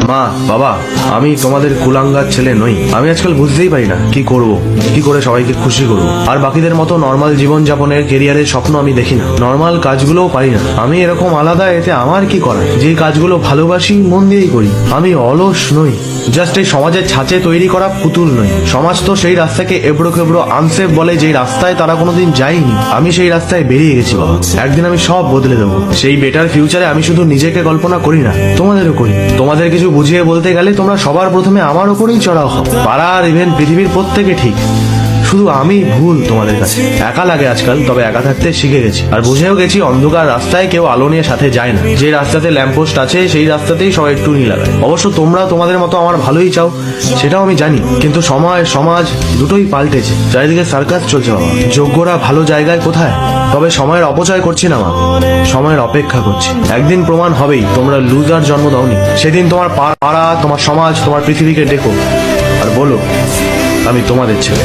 মা, বাবা, আমি তোমাদের কুলাঙ্গার ছেলে নই। আমি আজকাল বুঝতেই পারি না কি করব, কি করে সবাইকে খুশি করব। আর বাকিদের মতো নর্মাল জীবন যাপনের কেরিয়ারের স্বপ্ন আমি দেখি না, নর্মাল কাজগুলোও পারি না। আমি এরকম আলাদা, এতে আমার কি করা? যে কাজগুলো ভালোবাসি মন দিয়েই করি। আমি অলস নই, জাস্ট এই সমাজের ছাঁচে তৈরি করা পুতুল নই। সমাজ তো সেই রাস্তাকে এবড়ো খেবড়ো আনসেফ বলে, যেই রাস্তায় তারা কোনোদিন যায়নি। আমি সেই রাস্তায় বেরিয়ে গেছি বাবা। একদিন আমি সব বদলে দেবো। সেই বেটার ফিউচারে আমি শুধু নিজেকে কল্পনা করি না, তোমাদেরও করি। তোমাদের কিছু বুঝিয়ে বলতে গেলে তোমরা সবার প্রথমে আমার ওপরেই চড়াও হও। পাড়ার ইভেন পৃথিবীর প্রত্যেকে ঠিক, শুধু আমি ভুল তোমাদের কাছে। একা লাগে আজকাল, তবে একা থাকতে শিখে গেছি। আর বুঝেও গেছি অন্ধকার রাস্তায় কেউ আলো নিয়ে সাথে যায় না। যে রাস্তাতে ল্যাম্পপোস্ট আছে সেই রাস্তাতেই সবাই একটু নি লাগায়। অবশ্য তোমরা তোমাদের মতো আমার ভালোই চাও, সেটাও আমি জানি। কিন্তু সময় সমাজ দুটোই পাল্টেছে। চারিদিকে সার্কাস চলছে বাবা। যোগ্যরা ভালো জায়গায় কোথায়? তবে সময়ের অপচয় করছি না মা, সময়ের অপেক্ষা করছি। একদিন প্রমাণ হবেই তোমরা লুজার জন্ম দাওনি। সেদিন তোমার পাড়া, তোমার সমাজ, তোমার পৃথিবীকে ডেকো আর বলো আমি তোমাদের ছেলে।